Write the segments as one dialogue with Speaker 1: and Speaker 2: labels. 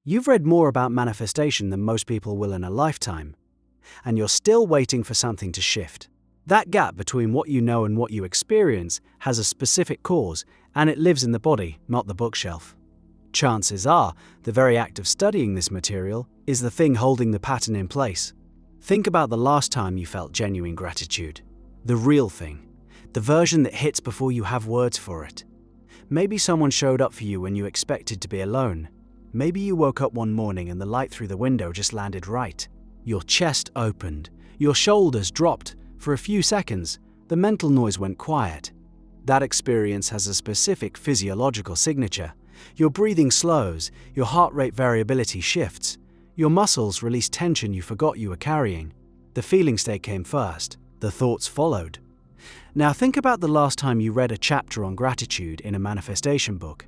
Speaker 1: You've read more about manifestation than most people will in a lifetime, and you're still waiting for something to shift. That gap between what you know and what you experience has a specific cause, and it lives in the body, not the bookshelf. Chances are, the very act of studying this material is the thing holding the pattern in place. Think about the last time you felt genuine gratitude. The real thing. The version that hits before you have words for it. Maybe someone showed up for you when you expected to be alone. Maybe you woke up one morning and the light through the window just landed right. Your chest opened. Your shoulders dropped. For a few seconds, the mental noise went quiet. That experience has a specific physiological signature. Your breathing slows, your heart rate variability shifts, your muscles release tension you forgot you were carrying. The feeling state came first, the thoughts followed. Now think about the last time you read a chapter on gratitude in a manifestation book.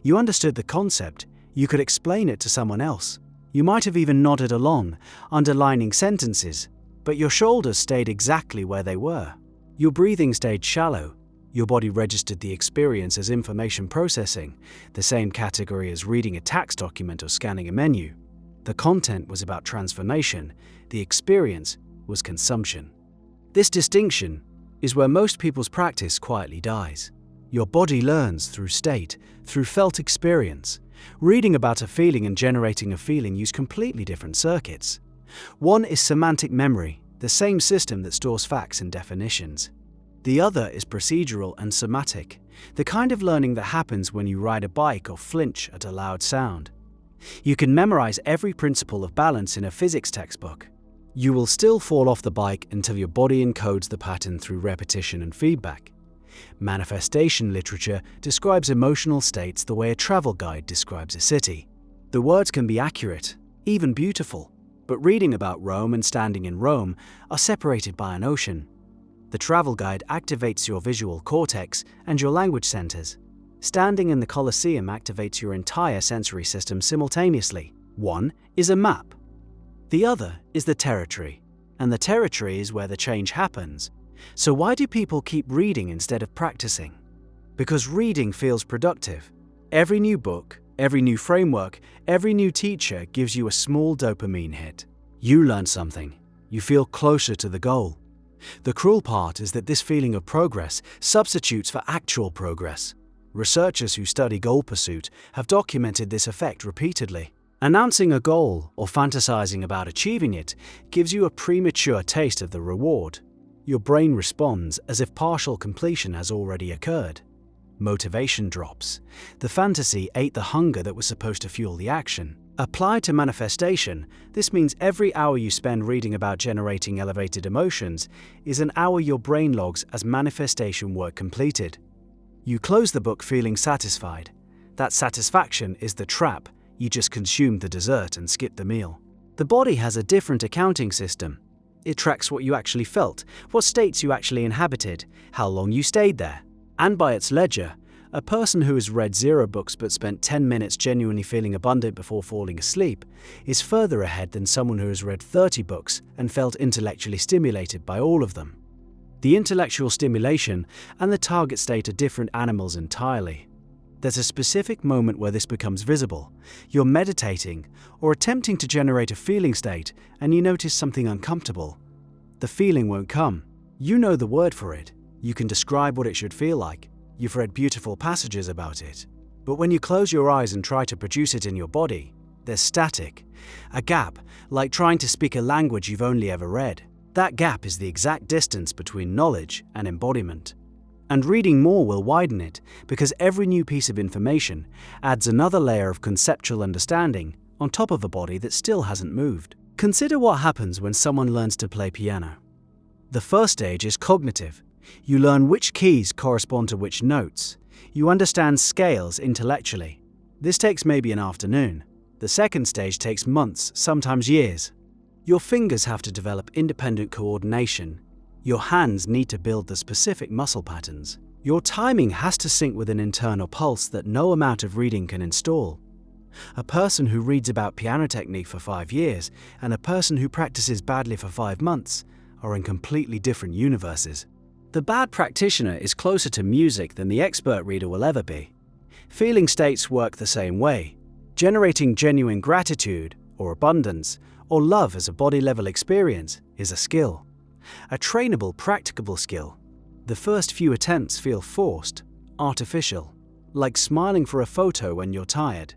Speaker 1: You understood the concept, you could explain it to someone else. You might have even nodded along, underlining sentences, but your shoulders stayed exactly where they were. Your breathing stayed shallow. Your body registered the experience as information processing, the same category as reading a tax document or scanning a menu. The content was about transformation, the experience was consumption. This distinction is where most people's practice quietly dies. Your body learns through state, through felt experience. Reading about a feeling and generating a feeling use completely different circuits. One is semantic memory, the same system that stores facts and definitions. The other is procedural and somatic, the kind of learning that happens when you ride a bike or flinch at a loud sound. You can memorize every principle of balance in a physics textbook. You will still fall off the bike until your body encodes the pattern through repetition and feedback. Manifestation literature describes emotional states the way a travel guide describes a city. The words can be accurate, even beautiful, but reading about Rome and standing in Rome are separated by an ocean. The travel guide activates your visual cortex and your language centers. Standing in the Colosseum activates your entire sensory system simultaneously. One is a map. The other is the territory, and the territory is where the change happens. So why do people keep reading instead of practicing? Because reading feels productive. Every new book, every new framework, every new teacher gives you a small dopamine hit. You learn something. You feel closer to the goal. The cruel part is that this feeling of progress substitutes for actual progress. Researchers who study goal pursuit have documented this effect repeatedly. Announcing a goal or fantasizing about achieving it gives you a premature taste of the reward. Your brain responds as if partial completion has already occurred. Motivation drops. The fantasy ate the hunger that was supposed to fuel the action. Applied to manifestation, this means every hour you spend reading about generating elevated emotions is an hour your brain logs as manifestation work completed. You close the book feeling satisfied. That satisfaction is the trap. You just consumed the dessert and skipped the meal. The body has a different accounting system. It tracks what you actually felt, what states you actually inhabited, how long you stayed there. And by its ledger, a person who has read 0 books but spent 10 minutes genuinely feeling abundant before falling asleep is further ahead than someone who has read 30 books and felt intellectually stimulated by all of them. The intellectual stimulation and the target state are different animals entirely. There's a specific moment where this becomes visible. You're meditating or attempting to generate a feeling state and you notice something uncomfortable. The feeling won't come. You know the word for it. You can describe what it should feel like. You've read beautiful passages about it. But when you close your eyes and try to produce it in your body, there's static. A gap, like trying to speak a language you've only ever read. That gap is the exact distance between knowledge and embodiment. And reading more will widen it, because every new piece of information adds another layer of conceptual understanding on top of a body that still hasn't moved. Consider what happens when someone learns to play piano. The first stage is cognitive. You learn which keys correspond to which notes. You understand scales intellectually. This takes maybe an afternoon. The second stage takes months, sometimes years. Your fingers have to develop independent coordination. Your hands need to build the specific muscle patterns. Your timing has to sync with an internal pulse that no amount of reading can install. A person who reads about piano technique for 5 years and a person who practices badly for 5 months are in completely different universes. The bad practitioner is closer to music than the expert reader will ever be. Feeling states work the same way. Generating genuine gratitude, or abundance, or love as a body-level experience is a skill. A trainable, practicable skill. The first few attempts feel forced, artificial, like smiling for a photo when you're tired.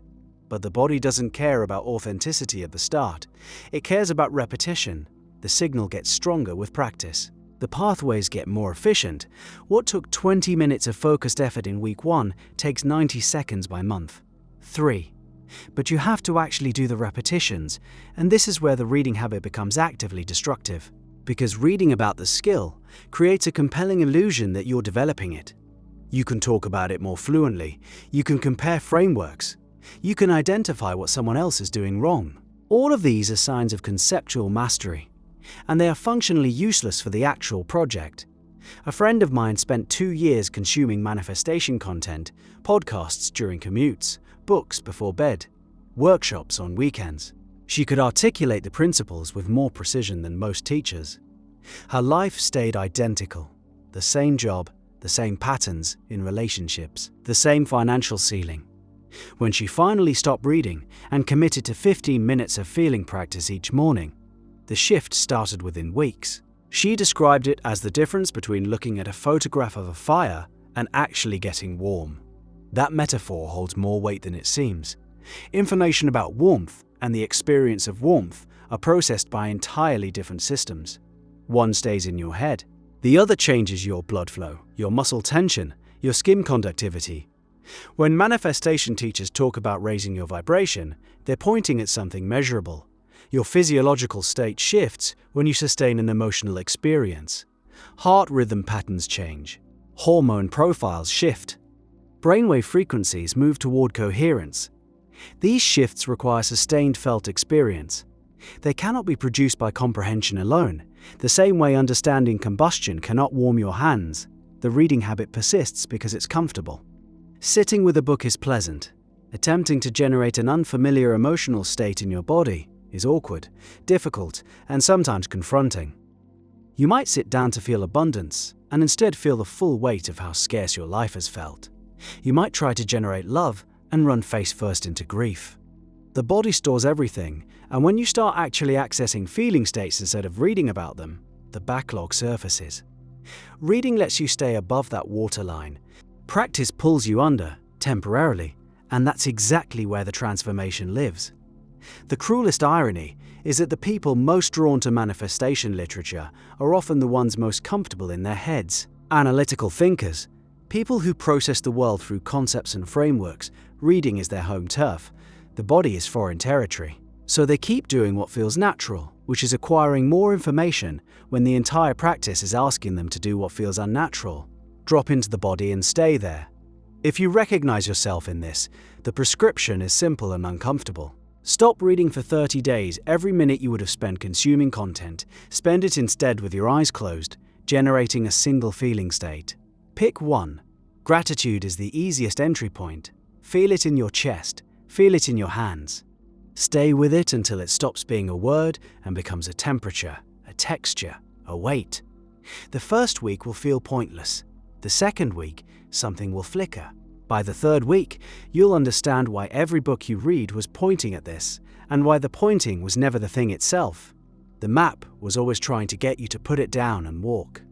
Speaker 1: But the body doesn't care about authenticity at the start. It cares about repetition. The signal gets stronger with practice. The pathways get more efficient. What took 20 minutes of focused effort in week 1 takes 90 seconds by month 3. But you have to actually do the repetitions, and this is where the reading habit becomes actively destructive. Because reading about the skill creates a compelling illusion that you're developing it. You can talk about it more fluently. You can compare frameworks. You can identify what someone else is doing wrong. All of these are signs of conceptual mastery, and they are functionally useless for the actual project. A friend of mine spent 2 years consuming manifestation content, podcasts during commutes, books before bed, workshops on weekends. She could articulate the principles with more precision than most teachers. Her life stayed identical. The same job, the same patterns in relationships, the same financial ceiling. When she finally stopped reading and committed to 15 minutes of feeling practice each morning, the shift started within weeks. She described it as the difference between looking at a photograph of a fire and actually getting warm. That metaphor holds more weight than it seems. Information about warmth and the experience of warmth are processed by entirely different systems. One stays in your head. The other changes your blood flow, your muscle tension, your skin conductivity. When manifestation teachers talk about raising your vibration, they're pointing at something measurable. Your physiological state shifts when you sustain an emotional experience. Heart rhythm patterns change. Hormone profiles shift. Brainwave frequencies move toward coherence. These shifts require sustained felt experience. They cannot be produced by comprehension alone. The same way understanding combustion cannot warm your hands, the reading habit persists because it's comfortable. Sitting with a book is pleasant. Attempting to generate an unfamiliar emotional state in your body is awkward, difficult, and sometimes confronting. You might sit down to feel abundance and instead feel the full weight of how scarce your life has felt. You might try to generate love and run face first into grief. The body stores everything, and when you start actually accessing feeling states instead of reading about them, the backlog surfaces. Reading lets you stay above that waterline. Practice pulls you under, temporarily, and that's exactly where the transformation lives. The cruelest irony is that the people most drawn to manifestation literature are often the ones most comfortable in their heads. Analytical thinkers, people who process the world through concepts and frameworks. Reading is their home turf. The body is foreign territory. So they keep doing what feels natural, which is acquiring more information when the entire practice is asking them to do what feels unnatural. Drop into the body and stay there. If you recognize yourself in this, the prescription is simple and uncomfortable. Stop reading for 30 days. Every minute you would have spent consuming content, spend it instead with your eyes closed, generating a single feeling state. Pick one. Gratitude is the easiest entry point. Feel it in your chest. Feel it in your hands. Stay with it until it stops being a word and becomes a temperature, a texture, a weight. The first week will feel pointless. The second week, something will flicker. By the third week, you'll understand why every book you read was pointing at this, and why the pointing was never the thing itself. The map was always trying to get you to put it down and walk.